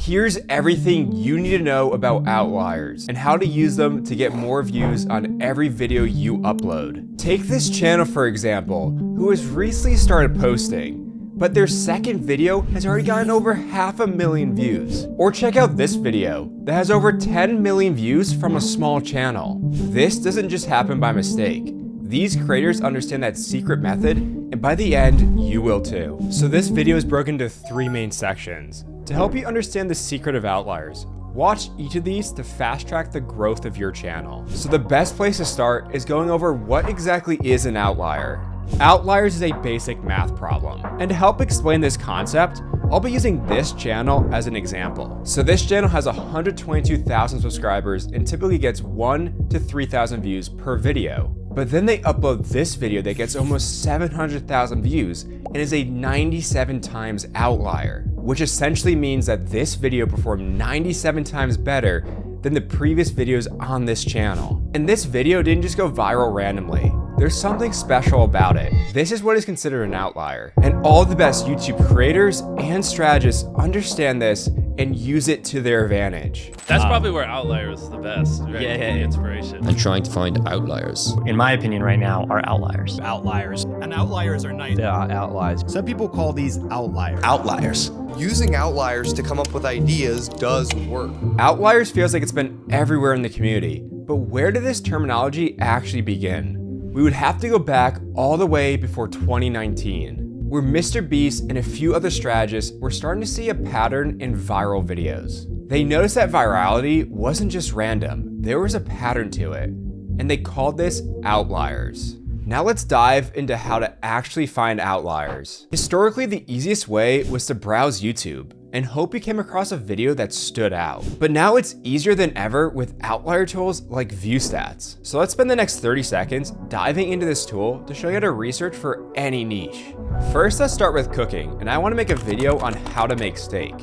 Here's everything you need to know about outliers and how to use them to get more views on every video you upload. Take this channel for example, who has recently started posting, but their second video has already gotten over 500,000 views. Or check out this video that has over 10 million views from a small channel. This doesn't just happen by mistake. These creators understand that secret method, and by the end, you will too. So this video is broken into 3 main sections. To help you understand the secret of outliers, watch each of these to fast track the growth of your channel. So the best place to start is going over what exactly is an outlier. Outliers is a basic math problem. And to help explain this concept, I'll be using this channel as an example. So this channel has 122,000 subscribers and typically gets 1 to 3,000 views per video. But then they upload this video that gets almost 700,000 views and is a 97 times outlier, which essentially means that this video performed 97 times better than the previous videos on this channel. And this video didn't just go viral randomly. There's something special about it. This is what is considered an outlier. And all the best YouTube creators and strategists understand this and use it to their advantage. That's probably where Outliers is the best, right? Yeah. Inspiration. And trying to find outliers. In my opinion right now, are outliers. Outliers. And outliers are nice. There are outliers. Some people call these outliers. Outliers. Using outliers to come up with ideas does work. Outliers feels like it's been everywhere in the community, but where did this terminology actually begin? We would have to go back all the way before 2019, where Mr. Beast and a few other strategists were starting to see a pattern in viral videos. They noticed that virality wasn't just random, there was a pattern to it, and they called this outliers. Now let's dive into how to actually find outliers. Historically, the easiest way was to browse YouTube and hope you came across a video that stood out. But now it's easier than ever with outlier tools like ViewStats. So let's spend the next 30 seconds diving into this tool to show you how to research for any niche. First, let's start with cooking, and I want to make a video on how to make steak.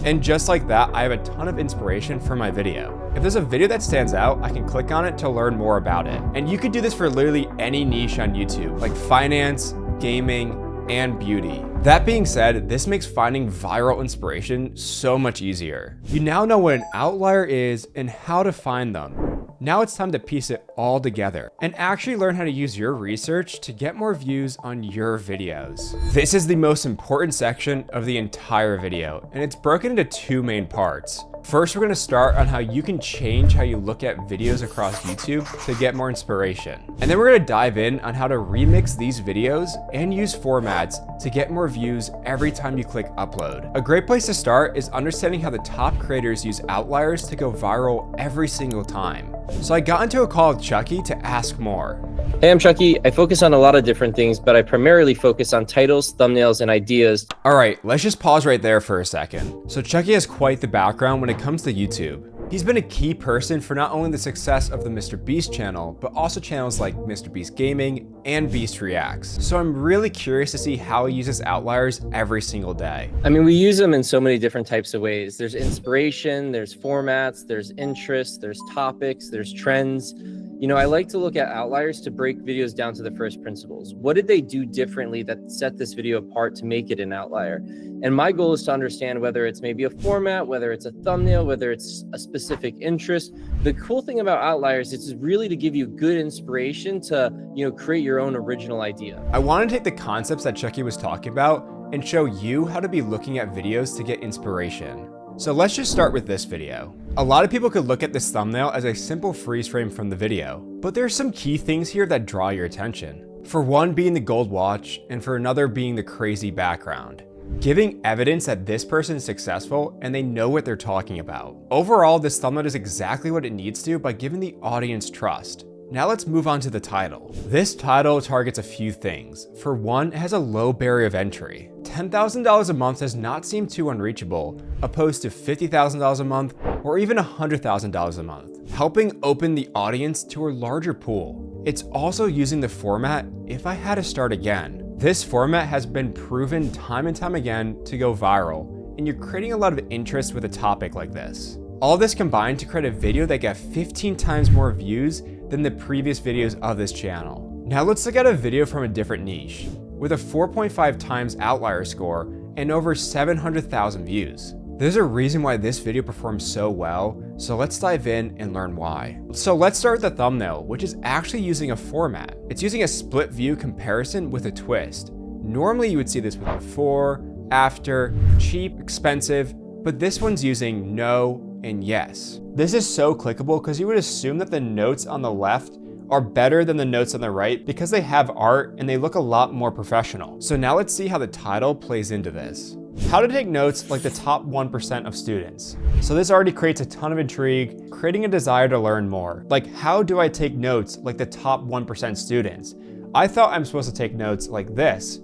And just like that, I have a ton of inspiration for my video. If there's a video that stands out, I can click on it to learn more about it. And you could do this for literally any niche on YouTube, like finance, gaming, and beauty. That being said, this makes finding viral inspiration so much easier. You now know what an outlier is and how to find them. Now it's time to piece it all together and actually learn how to use your research to get more views on your videos. This is the most important section of the entire video, and it's broken into 2 main parts. First, we're going to start on how you can change how you look at videos across YouTube to get more inspiration. And then we're going to dive in on how to remix these videos and use formats to get more views every time you click upload. A great place to start is understanding how the top creators use outliers to go viral every single time. So I got into a call with Chucky to ask more. Hey, I'm Chucky. I focus on a lot of different things, but I primarily focus on titles, thumbnails, and ideas. All right, let's just pause right there for a second. So Chucky has quite the background when it comes to YouTube. He's been a key person for not only the success of the Mr. Beast channel, but also channels like Mr. Beast Gaming and Beast Reacts. So I'm really curious to see how he uses outliers every single day. I mean, we use them in so many different types of ways. There's inspiration, there's formats, there's interests, there's topics, there's trends. You know, I like to look at outliers to break videos down to the first principles. What did they do differently that set this video apart to make it an outlier? And my goal is to understand whether it's maybe a format, whether it's a thumbnail, whether it's a specific interest. The cool thing about outliers is really to give you good inspiration to, create your own original idea. I want to take the concepts that Chucky was talking about and show you how to be looking at videos to get inspiration. So let's just start with this video. A lot of people could look at this thumbnail as a simple freeze frame from the video, but there's some key things here that draw your attention. For one being the gold watch, and for another being the crazy background, giving evidence that this person is successful and they know what they're talking about. Overall, this thumbnail does exactly what it needs to by giving the audience trust. Now let's move on to the title. This title targets a few things. For one, it has a low barrier of entry. $10,000 a month does not seem too unreachable, opposed to $50,000 a month or even $100,000 a month, helping open the audience to a larger pool. It's also using the format, if I had to start again. This format has been proven time and time again to go viral, and you're creating a lot of interest with a topic like this. All this combined to create a video that got 15 times more views than the previous videos of this channel. Now let's look at a video from a different niche, with a 4.5 times outlier score and over 700,000 views. There's a reason why this video performs so well, so let's dive in and learn why. So let's start with the thumbnail, which is actually using a format. It's using a split view comparison with a twist. Normally you would see this with before, after, cheap, expensive, but this one's using no and yes. This is so clickable because you would assume that the notes on the left are better than the notes on the right because they have art and they look a lot more professional. So now let's see how the title plays into this. How to take notes like the top 1% of students. So this already creates a ton of intrigue, creating a desire to learn more. Like, how do I take notes like the top 1% students? I thought I'm supposed to take notes like this.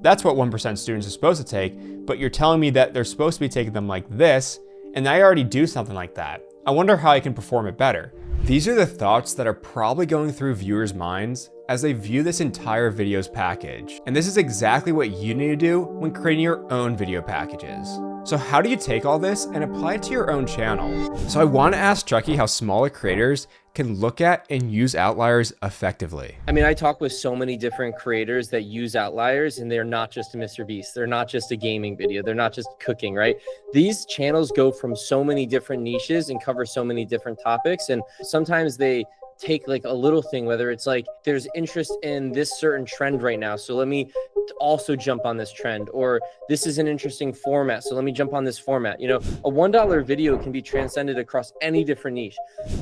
That's what 1% students are supposed to take, but you're telling me that they're supposed to be taking them like this, and I already do something like that. I wonder how I can perform it better. These are the thoughts that are probably going through viewers' minds as they view this entire videos package. And this is exactly what you need to do when creating your own video packages. So how do you take all this and apply it to your own channel? So I want to ask Chucky how smaller creators can look at and use Outliers effectively. I mean, I talk with so many different creators that use Outliers, and they're not just a Mr. Beast. They're not just a gaming video. They're not just cooking, right? These channels go from so many different niches and cover so many different topics. And sometimes they take like a little thing, whether it's like there's interest in this certain trend right now, so let me also jump on this trend, or this is an interesting format, so let me jump on this format. You know, a $1 video can be transcended across any different niche.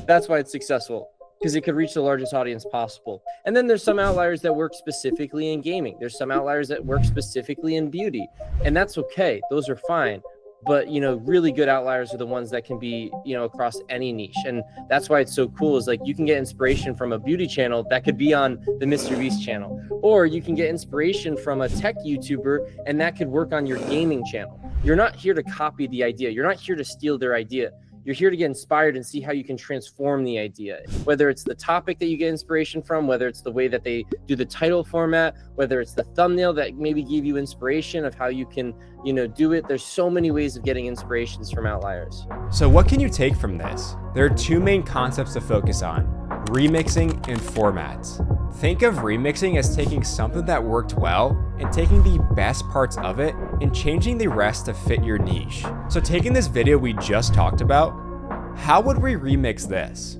That's why it's successful, because it could reach the largest audience possible. And then there's some outliers that work specifically in gaming. There's some outliers that work specifically in beauty, and that's okay. Those are fine. But, you know, really good outliers are the ones that can be, you know, across any niche. And that's why it's so cool, is like you can get inspiration from a beauty channel that could be on the Mr. Beast channel, or you can get inspiration from a tech YouTuber and that could work on your gaming channel. You're not here to copy the idea. You're not here to steal their idea. You're here to get inspired and see how you can transform the idea, whether it's the topic that you get inspiration from, whether it's the way that they do the title format, whether it's the thumbnail that maybe gave you inspiration of how you can, you know, do it. There's so many ways of getting inspirations from Outliers. So what can you take from this? There are two main concepts to focus on: remixing and formats. Think of remixing as taking something that worked well and taking the best parts of it and changing the rest to fit your niche. So taking this video we just talked about, how would we remix this?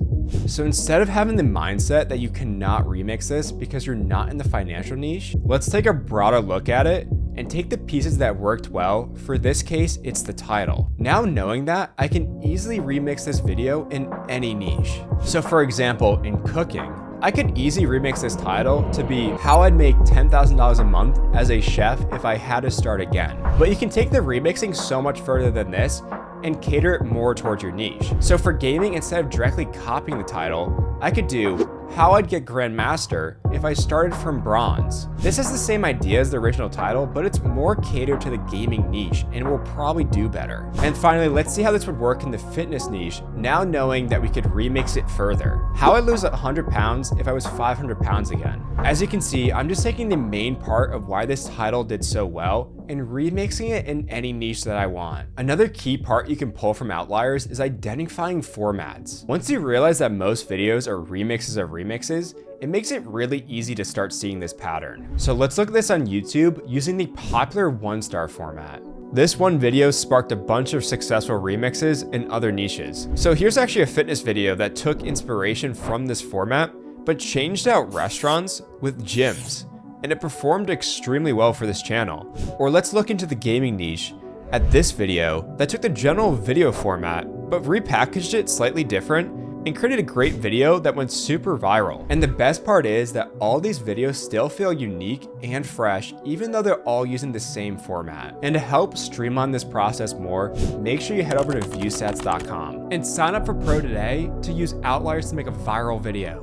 So instead of having the mindset that you cannot remix this because you're not in the financial niche, let's take a broader look at it and take the pieces that worked well. For this case, it's the title. Now knowing that, I can easily remix this video in any niche. So for example, in cooking, I could easily remix this title to be how I'd make $10,000 a month as a chef if I had to start again. But you can take the remixing so much further than this and cater it more towards your niche. So for gaming, instead of directly copying the title, I could do how I'd get Grandmaster if I started from bronze. This is the same idea as the original title, but it's more catered to the gaming niche and will probably do better. And finally, let's see how this would work in the fitness niche, now knowing that we could remix it further. How I'd lose 100 pounds if I was 500 pounds again. As you can see, I'm just taking the main part of why this title did so well and remixing it in any niche that I want. Another key part you can pull from Outliers is identifying formats. Once you realize that most videos are remixes of remixes, it makes it really easy to start seeing this pattern. So let's look at this on YouTube using the popular 1-star format. This one video sparked a bunch of successful remixes in other niches. So here's actually a fitness video that took inspiration from this format, but changed out restaurants with gyms, and it performed extremely well for this channel. Or let's look into the gaming niche at this video that took the general video format, but repackaged it slightly different and created a great video that went super viral. And the best part is that all these videos still feel unique and fresh, even though they're all using the same format. And to help streamline this process more, make sure you head over to viewstats.com and sign up for Pro today to use Outliers to make a viral video.